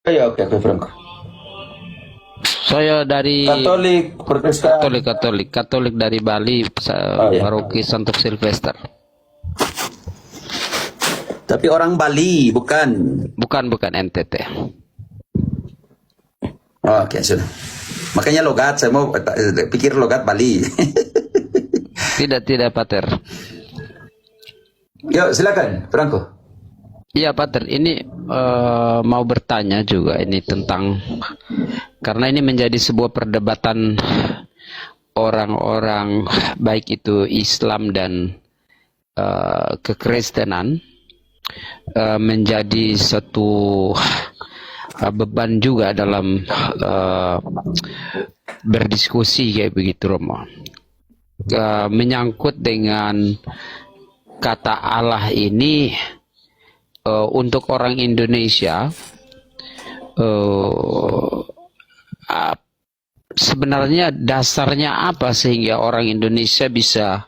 Ya, oke, oke, Franco. Saya dari Katolik, Protestan. Katolik dari Bali, Oh ya. Paroki Santo Silvester. Tapi orang Bali, bukan. Bukan NTT. Oh, oke, sudah. Makanya logat, saya mau pikir logat Bali. Tidak, Pater. Yuk, silakan, Franco. Iya, Pater. Ini mau bertanya juga ini tentang, karena ini menjadi sebuah perdebatan orang-orang baik itu Islam dan kekristenan, menjadi satu beban juga dalam berdiskusi kayak begitu, Romo. Menyangkut dengan kata Allah ini, untuk orang Indonesia sebenarnya dasarnya apa sehingga orang Indonesia bisa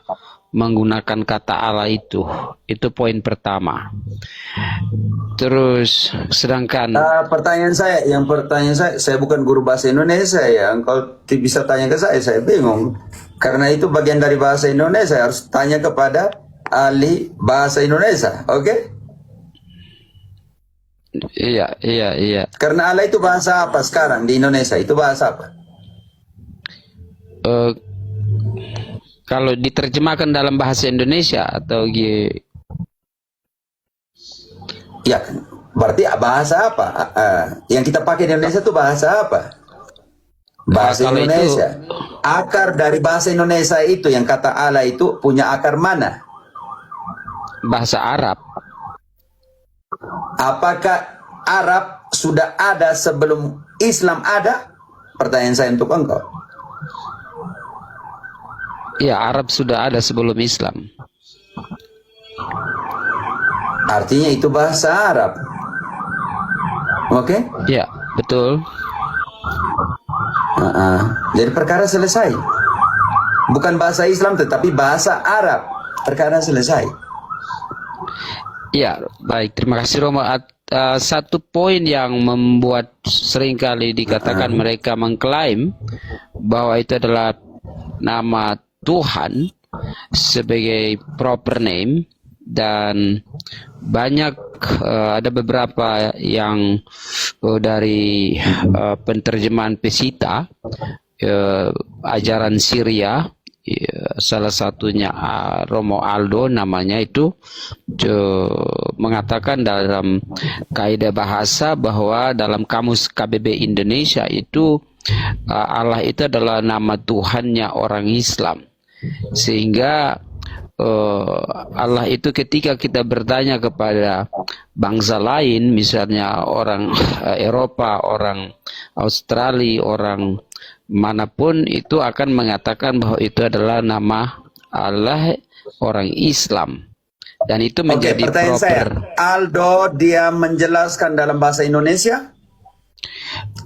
menggunakan kata Allah itu? Itu poin pertama. Terus sedangkan Pertanyaan saya bukan guru bahasa Indonesia ya. Engkau bisa tanya ke saya bingung. Karena itu bagian dari bahasa Indonesia, harus tanya kepada ahli bahasa Indonesia, oke? Iya. Karena Allah itu bahasa apa sekarang di Indonesia? Itu bahasa apa? Kalau diterjemahkan dalam bahasa Indonesia atau Ya, berarti bahasa apa? Yang kita pakai di Indonesia itu bahasa apa? Bahasa kalau Indonesia. itu Akar dari bahasa Indonesia itu yang kata Allah itu punya akar mana? bahasa Arab. Apakah Arab sudah ada sebelum Islam ada? Pertanyaan saya untuk engkau. Ya, Arab sudah ada sebelum Islam. Artinya itu bahasa Arab. Oke? Ya, betul. Jadi perkara selesai. Bukan bahasa Islam tetapi bahasa Arab. Perkara selesai. Ya, baik. Terima kasih, Romo. Satu poin yang membuat seringkali dikatakan mereka mengklaim bahwa itu adalah nama Tuhan sebagai proper name, dan banyak ada beberapa yang dari penterjemahan Pesita, ajaran Syria, salah satunya Romo Aldo namanya itu, mengatakan dalam kaidah bahasa bahwa dalam kamus KBB Indonesia itu Allah itu adalah nama Tuhannya orang Islam, sehingga Allah itu ketika kita bertanya kepada bangsa lain, misalnya orang Eropa, orang Australia, orang manapun, itu akan mengatakan bahwa itu adalah nama Allah orang Islam, dan itu menjadi pertanyaan proper. saya, Aldo dia menjelaskan dalam bahasa Indonesia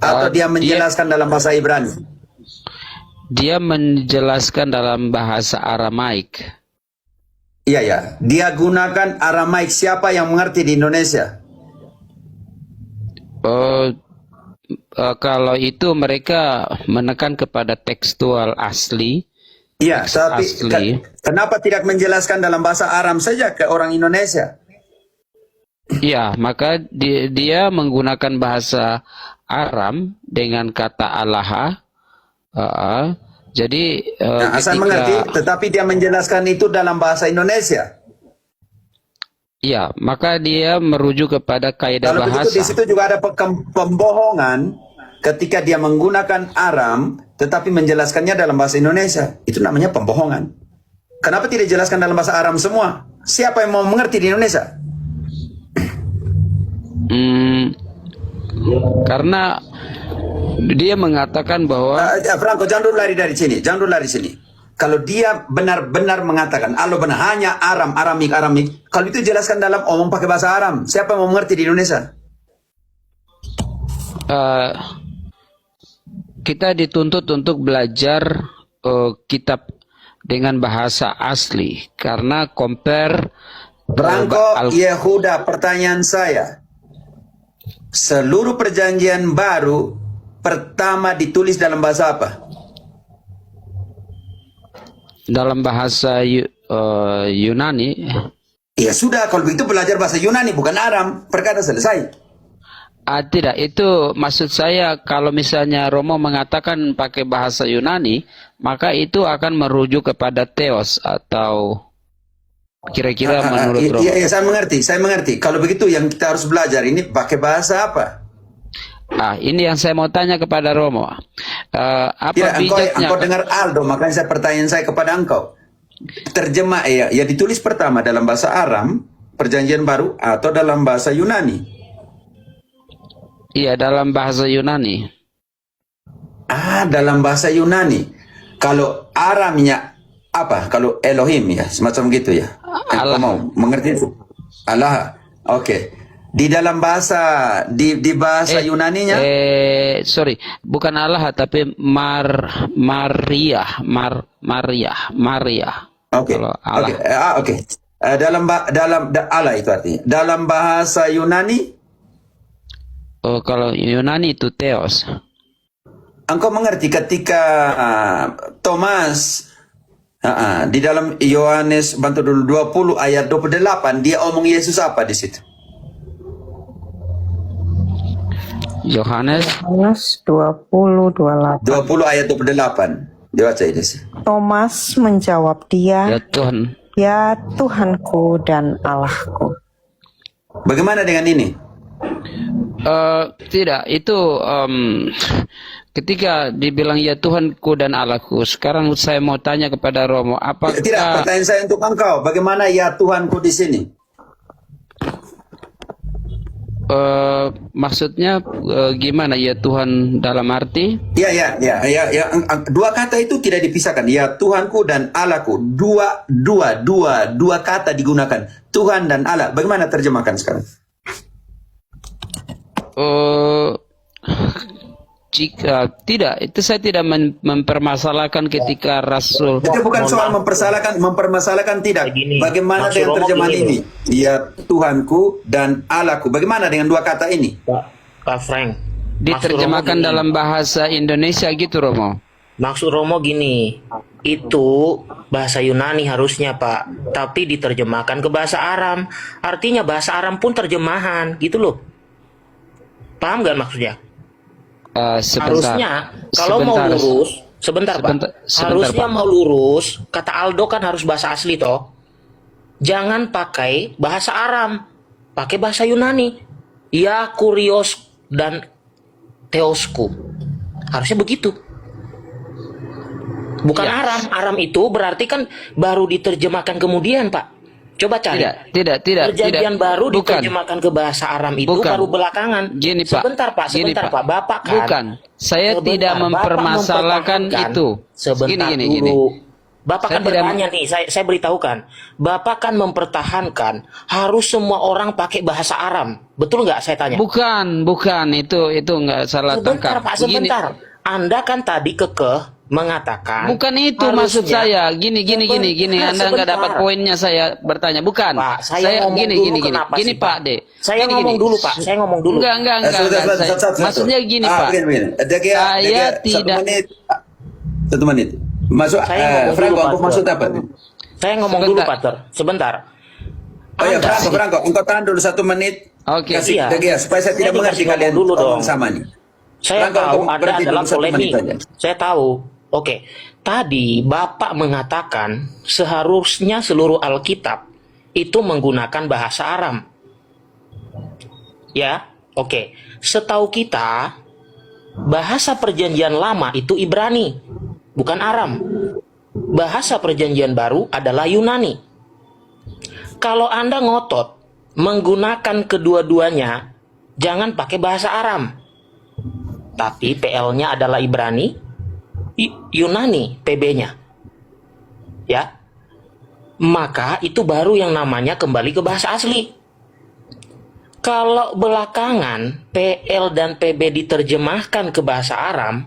atau dia menjelaskan dalam bahasa Ibrani? Dia menjelaskan dalam bahasa Aramaik. Iya. Dia gunakan Aramaik. Siapa yang mengerti di Indonesia? Kalau itu mereka menekan kepada tekstual asli. Iya, tapi asli. Kenapa tidak menjelaskan dalam bahasa Aram saja ke orang Indonesia? Ya, maka dia menggunakan bahasa Aram dengan kata Allah. Jadi asal mengerti, tetapi dia menjelaskan itu dalam bahasa Indonesia. Ya, maka dia merujuk kepada kaidah Kalau bahasa. begitu di situ juga ada pembohongan ketika dia menggunakan Aram tetapi menjelaskannya dalam bahasa Indonesia. Itu namanya pembohongan. Kenapa tidak dijelaskan dalam bahasa Aram semua? Siapa yang mau mengerti di Indonesia? Karena dia mengatakan bahwa Franco, jangan dulu lari dari sini. Kalau dia benar-benar mengatakan Allah benar hanya Aramik, kalau itu jelaskan dalam omong pakai bahasa Aram. Siapa yang mau mengerti di Indonesia? Kita dituntut untuk belajar kitab dengan bahasa asli, karena compare Franco, Yehuda, pertanyaan saya. seluruh perjanjian baru pertama ditulis dalam bahasa apa? Dalam bahasa Yunani. Ya sudah, kalau begitu belajar bahasa Yunani bukan Aram, perkara selesai. Tidak, itu maksud saya kalau misalnya Romo mengatakan pakai bahasa Yunani, maka itu akan merujuk kepada Theos atau kira-kira menurut Romo. Iya, saya mengerti. Kalau begitu yang kita harus belajar ini pakai bahasa apa? Ini yang saya mau tanya kepada Romo. Apa Ya, bijaknya? engkau dengar Aldo, makanya pertanyaan saya kepada engkau. Terjemah ya ditulis pertama dalam bahasa Aram, perjanjian baru, atau dalam bahasa Yunani? Iya, dalam bahasa Yunani. Dalam bahasa Yunani. Kalau Aramnya apa? Kalau Elohim ya, semacam gitu ya. Allah. Engkau mau mengerti itu? Allah. Oke. Di dalam bahasa di bahasa Yunaninya Sorry, bukan Allah tapi Maria. Oke. Kalau Allah. Oke. Dalam Allah itu artinya. Dalam bahasa Yunani, Kalau Yunani itu Theos. engkau mengerti ketika Thomas di dalam Yohanes bantu dulu 20 ayat 28 dia omong Yesus apa di situ? Yohanes 20:28. 20 ayat 28. Dibaca ini sih. Thomas menjawab dia, ya Tuhan. "Ya Tuhanku dan Allahku." Bagaimana dengan ini? Tidak, itu ketika dibilang ya Tuhanku dan Allahku. Sekarang saya mau tanya kepada Romo, apakah Tidak, pertanyaan saya untuk engkau. Bagaimana ya Tuhanku di sini? maksudnya gimana ya Tuhan dalam arti? Ya. Dua kata itu tidak dipisahkan. Ya Tuhanku dan Allahku. Dua kata digunakan. Tuhan dan Allah. Bagaimana terjemahkan sekarang? Jika tidak, itu saya tidak mempermasalahkan ketika Rasul. Itu bukan soal mempermasalahkan tidak. Begini, Bagaimana maksud dengan Romo terjemahan gini, ini? Ya Tuhanku dan Allahku. Bagaimana dengan dua kata ini? Pak Frank. Diterjemahkan dalam bahasa Indonesia gitu, Romo. Maksud Romo gini, itu bahasa Yunani harusnya Pak, tapi diterjemahkan ke bahasa Aram. Artinya bahasa Aram pun terjemahan, gitu loh. Paham gak maksudnya? Sebentar. Harusnya kalau mau lurus, sebentar Pak. Harusnya Pak. mau lurus, kata Aldo kan harus bahasa asli toh. Jangan pakai bahasa Aram, pakai bahasa Yunani. Ya kurios dan teosku. Harusnya begitu. Bukan Ya. Aram itu berarti kan baru diterjemahkan kemudian Pak. Coba cari. Tidak. Perjanjian baru Bukan. diterjemahkan ke bahasa Aram itu Bukan. baru belakangan. Gini, Pak. Sebentar Pak. Bapak kan. Bukan. Saya Sebentar, tidak Bapak mempermasalahkan mempertahankan. itu. Sebentar Gini. dulu. Bapak Saya kan tidak bertanya nih, saya beritahukan. Bapak kan mempertahankan harus semua orang pakai bahasa Aram. Betul nggak saya tanya? Bukan. Itu nggak salah Sebentar tangkap. Pak, sebentar. Anda kan tadi kekeh mengatakan. Bukan itu harusnya- maksud saya. Gini. Anda nggak dapat Sebentar. poinnya saya bertanya. Bukan. Pak, saya ngomong dulu kenapa Gini sih, Pak Pak? De. Saya ngomong dulu, Pak. Saya ngomong dulu. Enggak. Maksudnya gini Pak. Begini. Saya tidak. Satu menit. Masuk. Saya ngomong Franco, dulu, aku Pak. maksud apa? Saya ngomong dulu, Pater. Sebentar. Oh ya, Anda- Franco, engkau tahan dulu 1 menit. Oke. Kasih Iya. Degia, supaya saya tidak Saya mengerti dikasih kalian ngomong dulu ngomong dong. sama nih. Saya Franco, tahu engkau Anda berhenti adalah dulu 1 menit polemik. saja. Saya tahu. Oke. Tadi Bapak mengatakan seharusnya seluruh Alkitab itu menggunakan bahasa Aram. Ya, oke. Setahu kita, bahasa perjanjian lama itu Ibrani, bukan Aram. Bahasa perjanjian baru adalah Yunani. Kalau Anda ngotot menggunakan kedua-duanya, jangan pakai bahasa Aram. Tapi PL-nya adalah Ibrani, Yunani PB-nya. Ya. Maka itu baru yang namanya kembali ke bahasa asli. Kalau belakangan PL dan PB diterjemahkan ke bahasa Aram,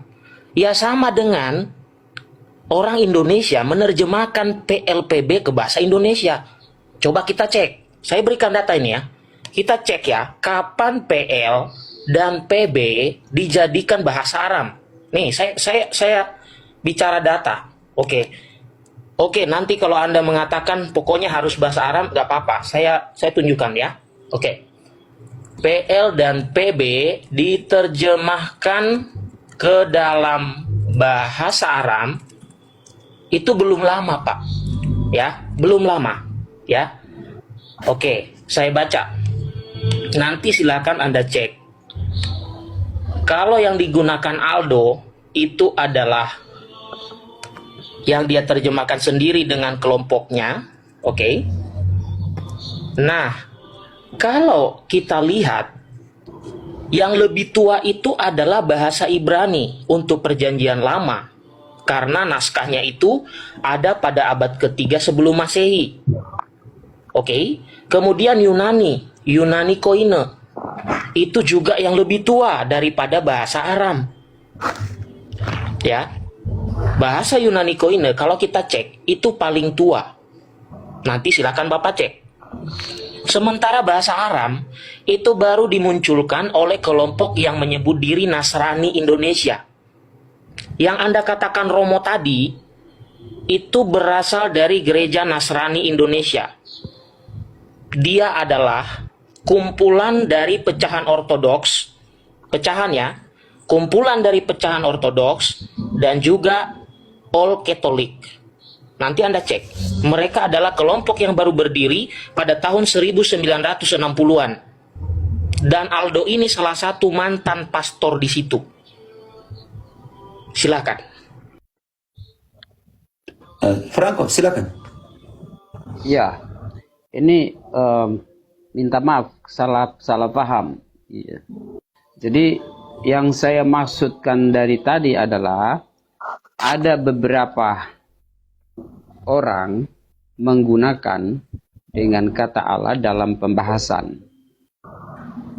ya sama dengan orang Indonesia menerjemahkan PLPB ke bahasa Indonesia. Coba kita cek. Saya berikan data ini ya. Kita cek ya, kapan PL dan PB dijadikan bahasa Aram. Nih, saya bicara data. Oke, nanti kalau Anda mengatakan pokoknya harus bahasa Aram, nggak apa-apa. Saya tunjukkan ya. Oke. PL dan PB diterjemahkan ke dalam bahasa Aram itu belum lama, Pak. Ya, belum lama. Ya. Oke, saya baca. Nanti silakan Anda cek. Kalau yang digunakan Aldo itu adalah yang dia terjemahkan sendiri dengan kelompoknya, oke. Nah, kalau kita lihat yang lebih tua itu adalah bahasa Ibrani untuk Perjanjian Lama, karena naskahnya itu ada pada abad ketiga sebelum Masehi. Oke. Kemudian Yunani Koine, itu juga yang lebih tua daripada bahasa Aram. Ya. Bahasa Yunani Koine kalau kita cek itu paling tua. Nanti silakan Bapak cek. Sementara bahasa Aram itu baru dimunculkan oleh kelompok yang menyebut diri Nasrani Indonesia. Yang Anda katakan Romo tadi itu berasal dari Gereja Nasrani Indonesia. Dia adalah kumpulan dari pecahan ortodoks, kumpulan dari pecahan ortodoks dan juga All Catholic. Nanti Anda cek. Mereka adalah kelompok yang baru berdiri pada tahun 1960-an. Dan Aldo ini salah satu mantan pastor di situ. Silakan. Franco, silakan. Ya, ini minta maaf, salah paham. Iya. Jadi yang saya maksudkan dari tadi adalah ada beberapa orang menggunakan dengan kata Allah dalam pembahasan.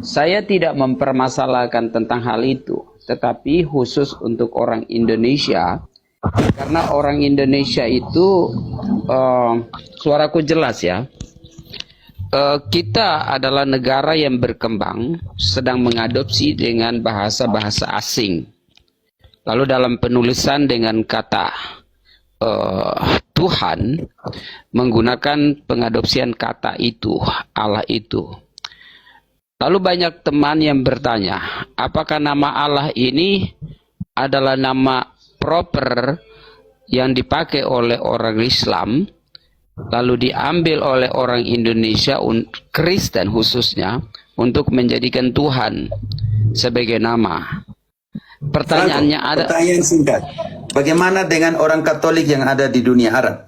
Saya tidak mempermasalahkan tentang hal itu, tetapi khusus untuk orang Indonesia, karena orang Indonesia itu, suaraku jelas ya, kita adalah negara yang berkembang, sedang mengadopsi dengan bahasa-bahasa asing. Lalu dalam penulisan dengan kata Tuhan menggunakan pengadopsian kata itu, Allah itu. Lalu banyak teman yang bertanya, apakah nama Allah ini adalah nama proper yang dipakai oleh orang Islam, lalu diambil oleh orang Indonesia, Kristen khususnya, untuk menjadikan Tuhan sebagai nama. Pertanyaannya ada. Pertanyaan singkat. Bagaimana dengan orang Katolik yang ada di dunia Arab?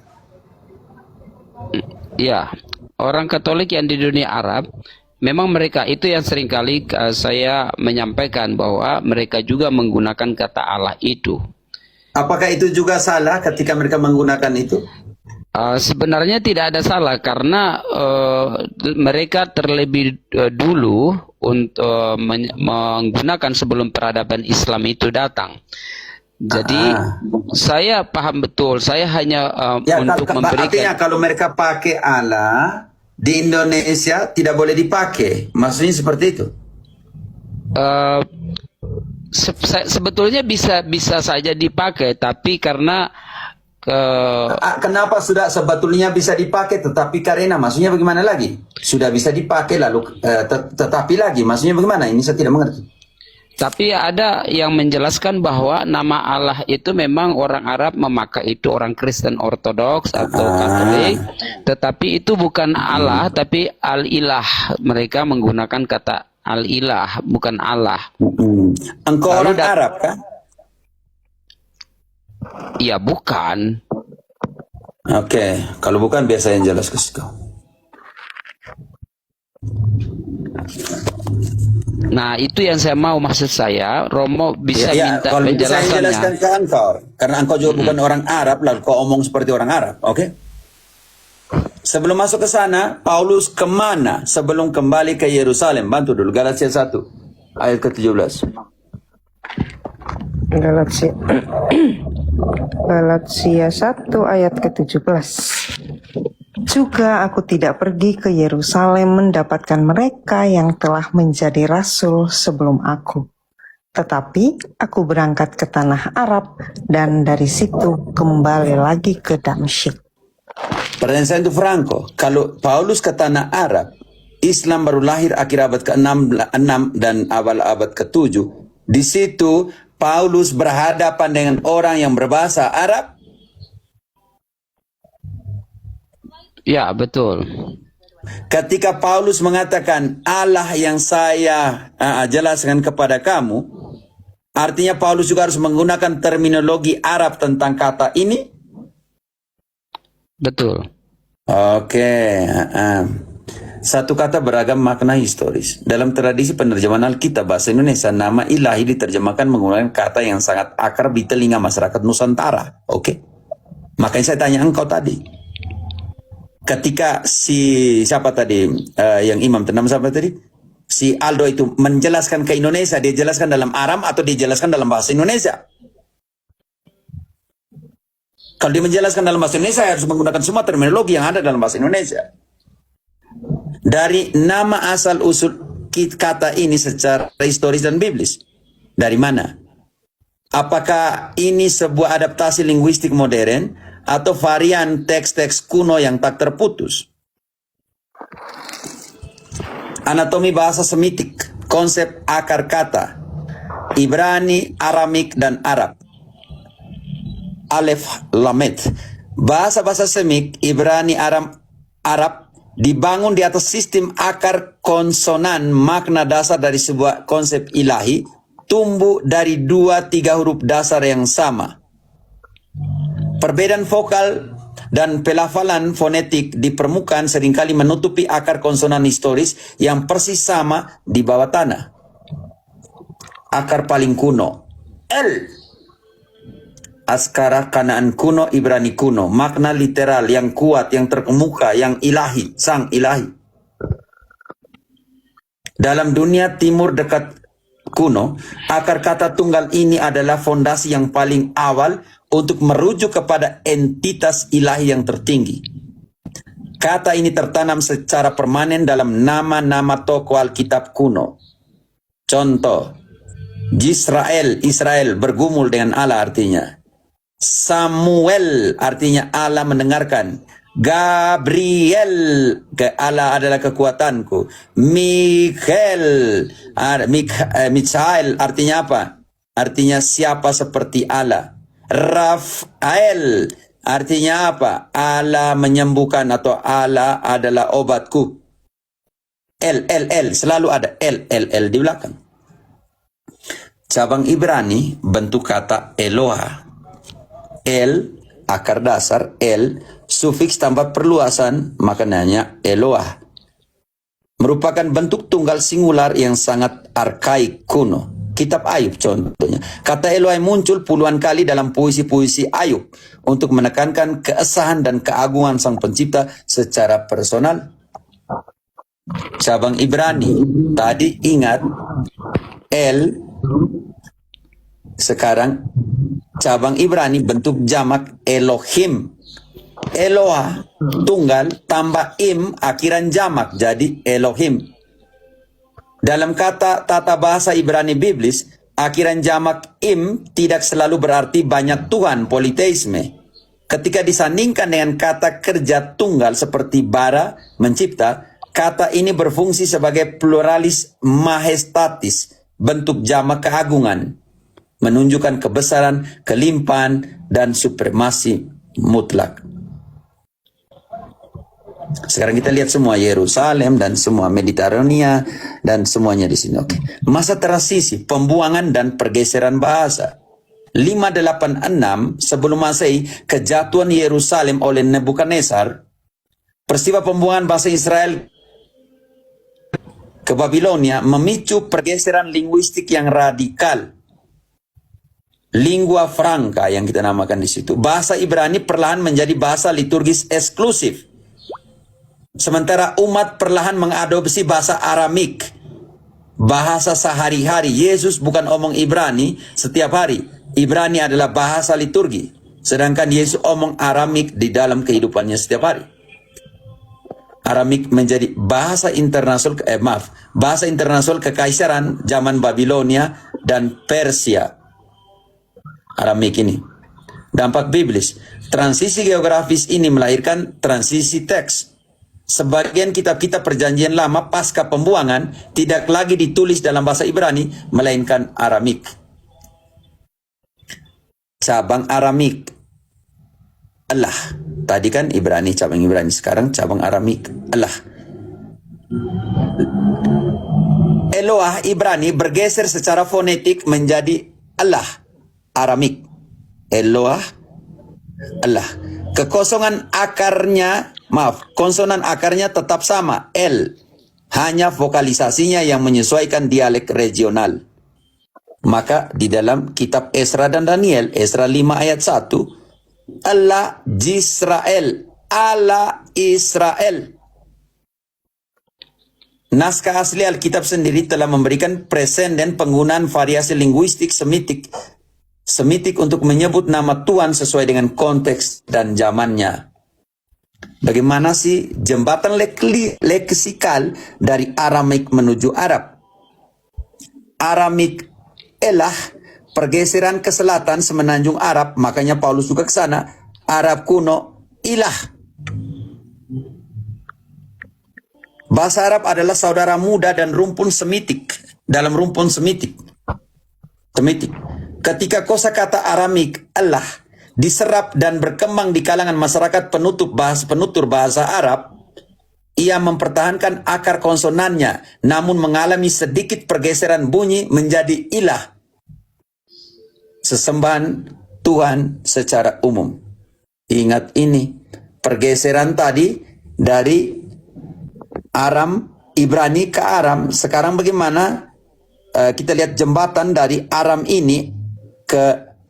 Ya, orang Katolik yang di dunia Arab, memang mereka itu yang seringkali saya menyampaikan bahwa mereka juga menggunakan kata Allah itu. Apakah itu juga salah ketika mereka menggunakan itu? Sebenarnya tidak ada salah karena mereka terlebih dulu untuk menggunakan sebelum peradaban Islam itu datang. Jadi saya paham betul. Saya hanya untuk memberikan. Artinya kalau mereka pakai Allah di Indonesia tidak boleh dipakai. Maksudnya seperti itu? Sebetulnya bisa saja dipakai, tapi karena kenapa sudah sebetulnya bisa dipakai tetapi karena maksudnya bagaimana lagi? Sudah bisa dipakai lalu tetapi lagi maksudnya bagaimana? Ini saya tidak mengerti. Tapi ada yang menjelaskan bahwa nama Allah itu memang orang Arab memakai itu, orang Kristen Ortodoks atau Katolik, tetapi itu bukan Allah tapi Al-Ilah. Mereka menggunakan kata Al-Ilah, bukan Allah. Engkau orang Arab kan? Iya, bukan. Oke, kalau bukan biasa yang jelas ke kau. Nah, itu yang saya mau, maksud saya, Romo bisa minta kalau penjelasannya. saya jelaskan ke engkau, karena engkau juga bukan orang Arab, lalu kau omong seperti orang Arab, oke? Sebelum masuk ke sana, Paulus kemana sebelum kembali ke Yerusalem? Bantu dulu, Galatia 1, ayat ke-17. Galatia 1 ayat ke-17. Juga aku tidak pergi ke Yerusalem mendapatkan mereka yang telah menjadi rasul sebelum aku. Tetapi aku berangkat ke tanah Arab dan dari situ kembali lagi ke Damsyik. Pertanyaan saya untuk Franco, kalau Paulus ke tanah Arab, Islam baru lahir akhir abad ke-6 dan awal abad ke-7. Di situ Paulus berhadapan dengan orang yang berbahasa Arab. Ya, betul. Ketika Paulus mengatakan Allah yang saya jelaskan kepada kamu, artinya Paulus juga harus menggunakan terminologi Arab tentang kata ini. Betul. Oke. Satu kata beragam makna historis. Dalam tradisi penerjemahan Alkitab bahasa Indonesia, nama ilahi diterjemahkan menggunakan kata yang sangat akrab di telinga masyarakat Nusantara. Oke. Makanya saya tanya engkau tadi. Ketika siapa tadi yang imam ternama siapa tadi? Si Aldo itu menjelaskan ke Indonesia, dia jelaskan dalam Aram atau dia jelaskan dalam bahasa Indonesia? Kalau dia menjelaskan dalam bahasa Indonesia, harus menggunakan semua terminologi yang ada dalam bahasa Indonesia. Dari nama asal usul kata ini secara historis dan biblis. Dari mana? Apakah ini sebuah adaptasi linguistik modern atau varian teks-teks kuno yang tak terputus? Anatomi bahasa Semitik, konsep akar kata, Ibrani, Aramik, dan Arab. Alef Lamet. Bahasa-bahasa Semik, Ibrani, Arab dibangun di atas sistem akar konsonan. Makna dasar dari sebuah konsep ilahi tumbuh dari 2-3 huruf dasar yang sama. Perbedaan vokal dan pelafalan fonetik di permukaan seringkali menutupi akar konsonan historis yang persis sama di bawah tanah. Akar paling kuno, L. Askara Kanaan kuno, Ibrani kuno. Makna literal yang kuat, yang terkemuka, yang ilahi, sang ilahi. Dalam dunia timur dekat kuno, akar kata tunggal ini adalah fondasi yang paling awal untuk merujuk kepada entitas ilahi yang tertinggi. Kata ini tertanam secara permanen dalam nama-nama tokoh Alkitab kuno. Contoh, Israel bergumul dengan Allah artinya. Samuel artinya Allah mendengarkan. Gabriel, Allah adalah kekuatanku. Michael artinya apa? Artinya siapa seperti Allah. Rafael artinya apa? Allah menyembuhkan atau Allah adalah obatku. L selalu ada L di belakang. Cabang Ibrani bentuk kata Eloha. L akar dasar L, sufiks tambah perluasan, maknanya Eloah. Merupakan bentuk tunggal singular yang sangat arkaik kuno. Kitab Ayub contohnya. Kata Eloah muncul puluhan kali dalam puisi-puisi Ayub untuk menekankan keesahan dan keagungan sang pencipta secara personal. Cabang Ibrani, tadi ingat L, sekarang cabang Ibrani bentuk jamak Elohim. Eloah tunggal tambah im akhiran jamak jadi Elohim. Dalam kata tata bahasa Ibrani biblis, akhiran jamak im tidak selalu berarti banyak Tuhan, politeisme. Ketika disandingkan dengan kata kerja tunggal seperti bara, mencipta, kata ini berfungsi sebagai pluralis majestatis, bentuk jamak keagungan, menunjukkan kebesaran, kelimpahan, dan supremasi mutlak. Sekarang kita lihat semua Yerusalem dan semua Mediterania dan semuanya di sini. Oke. Masa transisi, pembuangan dan pergeseran bahasa. 586 sebelum Masehi, kejatuhan Yerusalem oleh Nebukadnezar. Peristiwa pembuangan bahasa Israel ke Babilonia memicu pergeseran linguistik yang radikal. Lingua franca yang kita namakan di situ. Bahasa Ibrani perlahan menjadi bahasa liturgis eksklusif. Sementara umat perlahan mengadopsi bahasa Aramik, bahasa sehari-hari. Yesus bukan omong Ibrani setiap hari. Ibrani adalah bahasa liturgi. Sedangkan Yesus omong Aramik di dalam kehidupannya setiap hari. Aramik menjadi bahasa internasional, bahasa internasional kekaisaran zaman Babilonia dan Persia. Aramik ini. Dampak biblis. Transisi geografis ini melahirkan transisi teks. Sebagian kitab-kitab perjanjian lama pasca pembuangan tidak lagi ditulis dalam bahasa Ibrani, melainkan Aramik. Cabang Aramik. Allah. Tadi kan Ibrani, cabang Ibrani. Sekarang cabang Aramik. Allah. Eloah Ibrani bergeser secara fonetik menjadi Allah. Aramik. Eloah. Allah. Kekosongan akarnya, konsonan akarnya tetap sama. El. Hanya vokalisasinya yang menyesuaikan dialek regional. Maka di dalam kitab Esra dan Daniel, Esra 5 ayat 1, Allah Jisrael, Allah Israel. Naskah asli Alkitab sendiri telah memberikan presenden penggunaan variasi linguistik Semitik untuk menyebut nama Tuhan sesuai dengan konteks dan zamannya. Bagaimana sih jembatan leksikal dari Aramik menuju Arab? Aramik Elah, pergeseran ke selatan semenanjung Arab, makanya Paulus juga ke sana. Arab kuno, ilah. Bahasa Arab adalah saudara muda dan rumpun Semitik. Dalam rumpun Semitik. Ketika kosakata Aramik, Allah, diserap dan berkembang di kalangan masyarakat penutur bahasa Arab, ia mempertahankan akar konsonannya, namun mengalami sedikit pergeseran bunyi menjadi ilah. Sesembahan Tuhan secara umum. Ingat ini, pergeseran tadi dari Aram, Ibrani ke Aram. Sekarang bagaimana kita lihat jembatan dari Aram ini ke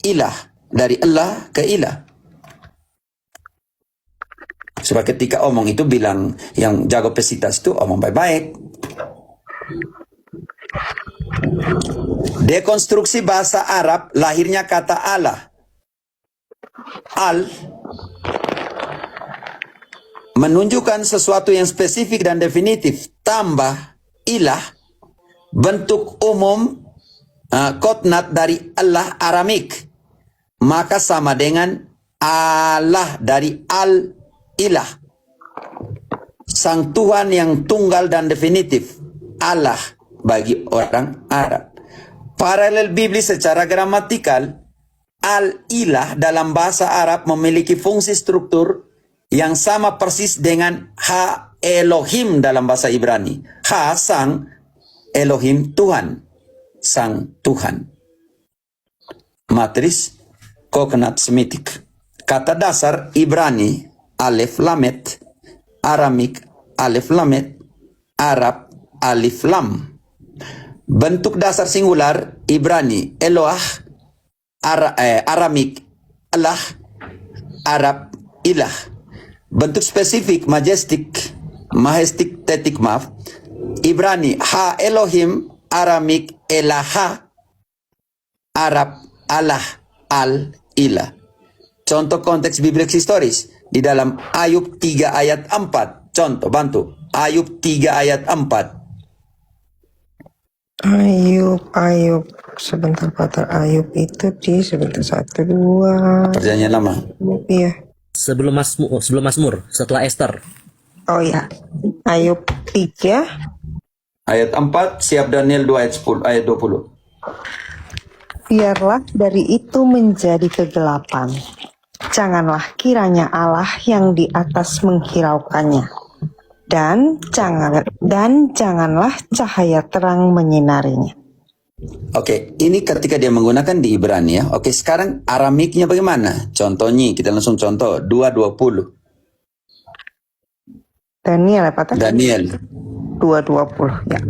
ilah. Dari Allah ke ilah. Sebab ketika omong itu bilang, yang jago pesitas itu omong baik-baik. Dekonstruksi bahasa Arab, lahirnya kata Allah. Al menunjukkan sesuatu yang spesifik dan definitif. Tambah ilah, bentuk umum kotnat dari Allah Aramik. Maka sama dengan Allah dari al-ilah. Sang Tuhan yang tunggal dan definitif. Allah bagi orang Arab. Paralel biblis secara gramatikal, al-ilah dalam bahasa Arab memiliki fungsi struktur yang sama persis dengan ha Elohim dalam bahasa Ibrani. Ha sang, Elohim Tuhan, sang Tuhan. Matris kokonat Semitik. Kata dasar Ibrani alif lamet, Aramik alif lamet, Arab alif lam. Bentuk dasar singular Ibrani Eloah, Aramik Allah, Arab ilah. Bentuk spesifik tetik Ibrani ha Elohim, Aramik elaha, Arab Allah al ilah. Contoh konteks biblik historis di dalam Ayub 3 ayat 4. Contoh bantu Ayub 3 ayat 4. Ayub. Sebentar, Pater. Ayub itu di sebentar 1, 2. Perjanjian lama. Iya. Sebelum Mazmur, setelah Esther. Oh ya. Ayub 3. Ayat 4, siap Daniel 2 ayat 20. Biarlah dari itu menjadi kegelapan. Janganlah kiranya Allah yang di atas menghiraukannya. Dan janganlah cahaya terang menyinarinya. Oke, ini ketika dia menggunakan di Ibrani ya. Oke, sekarang Aramiknya bagaimana? Contohnya, kita langsung contoh 2:20. Daniel ya, Pak? Daniel 2:20 ya.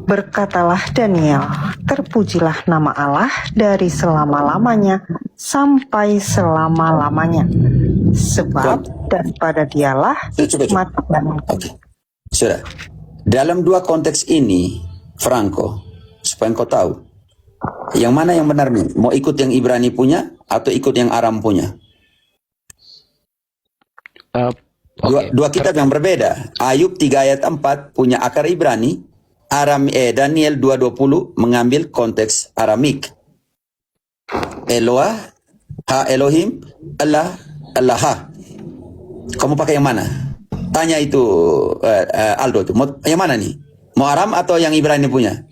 Berkatalah Daniel, terpujilah nama Allah dari selama-lamanya sampai selama-lamanya. Sebab daripada dialah hikmat dan Oke, sudah. Dalam dua konteks ini, Franco, supaya engkau tahu, yang mana yang benar nih? Mau ikut yang Ibrani punya atau ikut yang Aram punya? Dua kitab yang berbeda. Ayub 3 ayat 4 punya akar Ibrani, Daniel 2:20 mengambil konteks Aramik. Eloah, ha Elohim, Allah, Allah. Kamu pakai yang mana? Tanya itu Aldo tuh. Yang mana nih? Mau Aram atau yang Ibrani punya?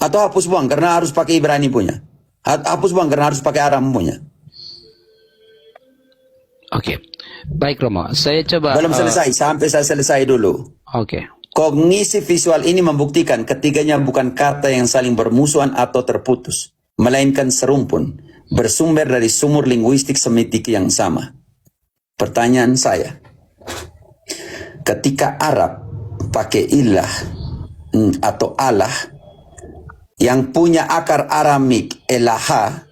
Atau hapus buang karena harus pakai Ibrani punya? Hapus buang karena harus pakai Aram punya? Oke. Baik Romo, saya coba Belum selesai, sampai saya selesai dulu. Oke. Kognisi visual ini membuktikan ketiganya bukan kata yang saling bermusuhan atau terputus, melainkan serumpun, bersumber dari sumur linguistik semitik yang sama. Pertanyaan saya, ketika Arab pakai ilah atau Allah, yang punya akar Aramik Elaha,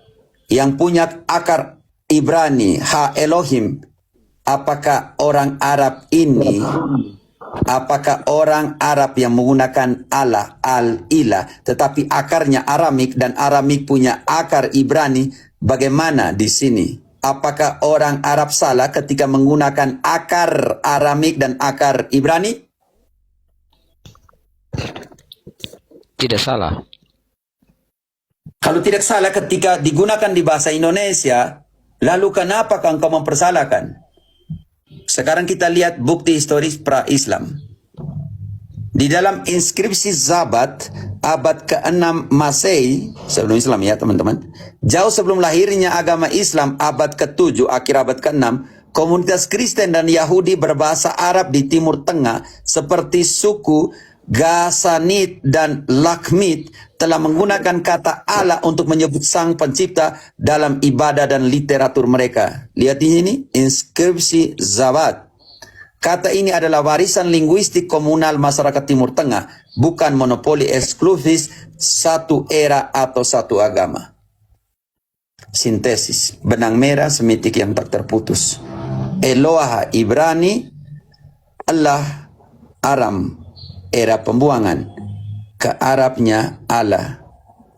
yang punya akar Ibrani Ha Elohim, apakah orang Arab ini, apakah orang Arab yang menggunakan Allah Al-Ilah tetapi akarnya Aramik dan Aramik punya akar Ibrani, bagaimana di sini? Apakah orang Arab salah ketika menggunakan akar Aramik dan akar Ibrani? Tidak salah. Kalau tidak salah ketika digunakan di bahasa Indonesia, lalu kenapa engkau mempersalahkan? Sekarang kita lihat bukti historis pra-Islam. Di dalam inskripsi Zabat abad ke-6 Masehi, sebelum Islam ya teman-teman, jauh sebelum lahirnya agama Islam abad ke-7, akhir abad ke-6, komunitas Kristen dan Yahudi berbahasa Arab di Timur Tengah seperti suku Gasanid dan Lakmit telah menggunakan kata Allah untuk menyebut Sang Pencipta dalam ibadah dan literatur mereka. Lihat di sini, inskripsi Zabat. Kata ini adalah warisan linguistik komunal masyarakat Timur Tengah, bukan monopoli eksklusif satu era atau satu agama. Sintesis, benang merah semitik yang tak terputus. Eloah Ibrani, Allah Aram, era pembuangan. Ke Arabnya Allah,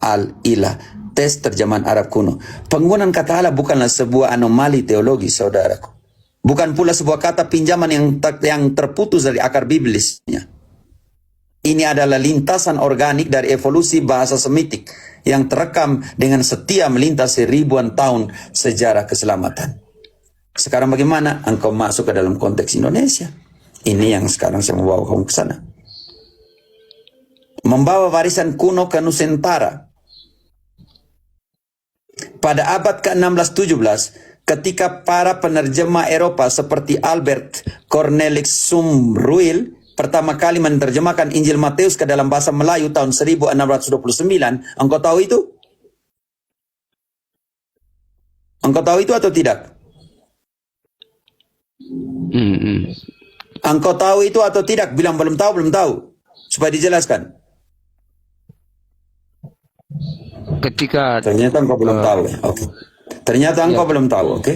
Al-Ilah. Tes terjemahan Arab kuno. Penggunaan kata Allah bukanlah sebuah anomali teologi, saudaraku. Bukan pula sebuah kata pinjaman yang terputus dari akar biblisnya. Ini adalah lintasan organik dari evolusi bahasa Semitik yang terekam dengan setia melintasi ribuan tahun sejarah keselamatan. Sekarang bagaimana engkau masuk ke dalam konteks Indonesia? Ini yang sekarang saya membawa kamu ke sana. Membawa warisan kuno ke Nusantara. Pada abad ke-16-17, ketika para penerjemah Eropa seperti Albert Cornelis Sumruil pertama kali menerjemahkan Injil Matius ke dalam bahasa Melayu tahun 1629, engkau tahu itu? Engkau tahu itu atau tidak? Engkau tahu itu atau tidak? Bilang belum tahu, supaya dijelaskan. Ketika Ternyata engkau belum tahu. Oke. Ternyata engkau belum tahu, oke?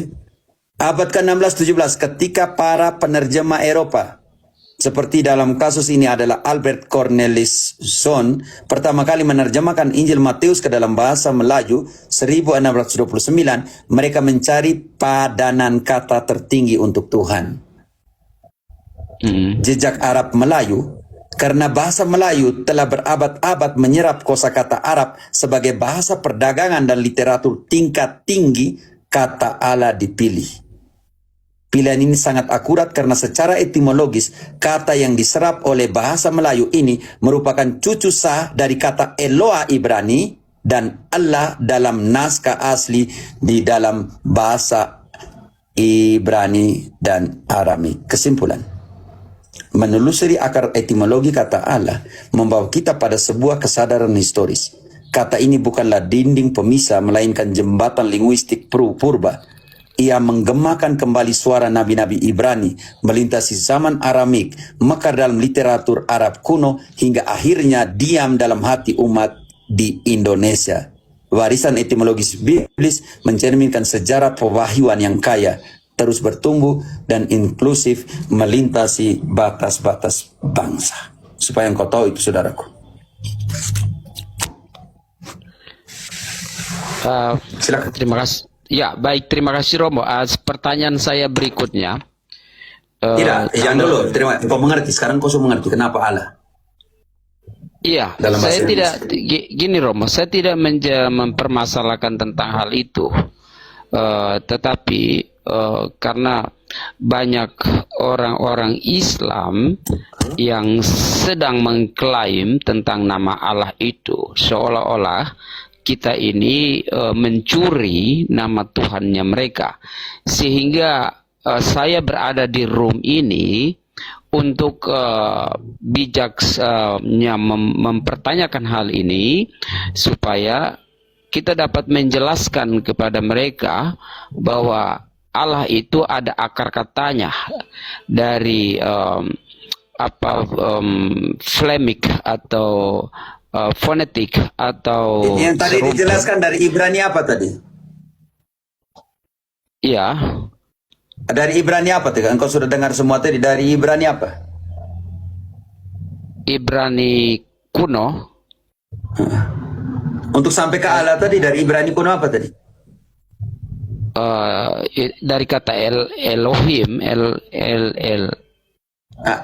Abad ke-16-17 ketika para penerjemah Eropa seperti dalam kasus ini adalah Albert Cornelis Son pertama kali menerjemahkan Injil Matius ke dalam bahasa Melayu 1629, mereka mencari padanan kata tertinggi untuk Tuhan. Jejak Arab Melayu. Karena bahasa Melayu telah berabad-abad menyerap kosakata Arab sebagai bahasa perdagangan dan literatur tingkat tinggi, kata Allah dipilih. Pilihan ini sangat akurat karena secara etimologis kata yang diserap oleh bahasa Melayu ini merupakan cucu sah dari kata Eloah Ibrani dan Allah dalam naskah asli di dalam bahasa Ibrani dan Arami. Kesimpulan, menelusuri akar etimologi kata Allah membawa kita pada sebuah kesadaran historis. Kata ini bukanlah dinding pemisah, melainkan jembatan linguistik purba. Ia menggemakan kembali suara nabi-nabi Ibrani, melintasi zaman Aramik, mekar dalam literatur Arab kuno, hingga akhirnya diam dalam hati umat di Indonesia. Warisan etimologis biblis mencerminkan sejarah pewahyuan yang kaya, terus bertumbuh dan inklusif melintasi batas-batas bangsa. Supaya engkau tahu itu, saudaraku. Silakan. Terima kasih. Ya, baik. Terima kasih Romo. Pertanyaan saya berikutnya, Tidak, jangan dulu. Terima. Kau mengerti. Sekarang kau sudah mengerti kenapa Allah. Iya, Dalam bahasa saya tidak Indonesia. gini Romo, saya tidak mempermasalahkan tentang hal itu. Tetapi karena banyak orang-orang Islam yang sedang mengklaim tentang nama Allah itu, seolah-olah kita ini mencuri nama Tuhannya mereka, sehingga saya berada di room ini untuk bijaknya mempertanyakan hal ini supaya kita dapat menjelaskan kepada mereka bahwa Allah itu ada akar katanya dari Flemic atau fonetik atau Yang tadi serupa. dijelaskan dari Ibrani apa tadi? Iya, Dari Ibrani apa tadi? Engkau sudah dengar semua tadi. Dari Ibrani apa? Ibrani kuno. Untuk sampai ke Allah tadi dari Ibrani kuno apa tadi? Dari kata Elohim,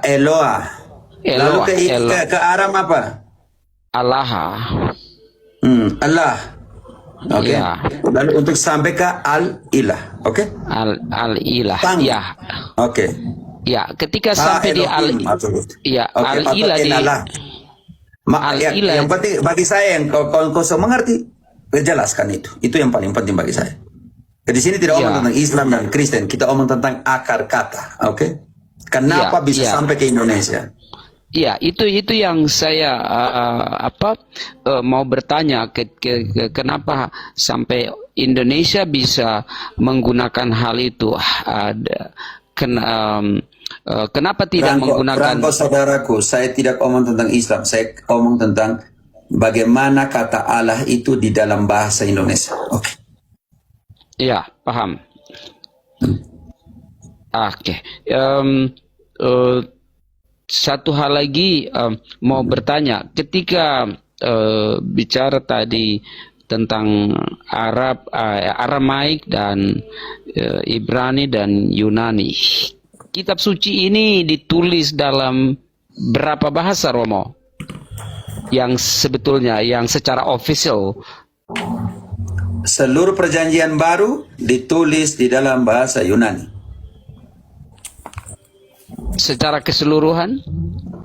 Eloah. Lalu ke Aram apa? Allah. Allah. Oke. Ya. Lalu untuk sampai ke Al-Ilah. Oke. Al-Ilah. Tang. Ya. Oke. Ya, ketika sampai di Elohim, ya, Oke, Al-Ilah atau di Allah. Al-Ilah. Yang penting bagi saya yang kau semua mengerti, jelaskan itu. Itu yang paling penting bagi saya. Di sini tidak omong tentang Islam dan Kristen, kita omong tentang akar kata. Oke. Kenapa bisa sampai ke Indonesia? Iya, itu yang saya mau bertanya kenapa sampai Indonesia bisa menggunakan hal itu. Kenapa tidak menggunakan? Franco saudaraku, saya tidak omong tentang Islam, saya omong tentang bagaimana kata Allah itu di dalam bahasa Indonesia. Oke. Iya, paham. Oke. Satu hal lagi mau bertanya, ketika bicara tadi tentang Aramaik dan Ibrani dan Yunani, kitab suci ini ditulis dalam berapa bahasa, Romo? Yang sebetulnya, yang secara official. Seluruh perjanjian baru ditulis di dalam bahasa Yunani. Secara keseluruhan?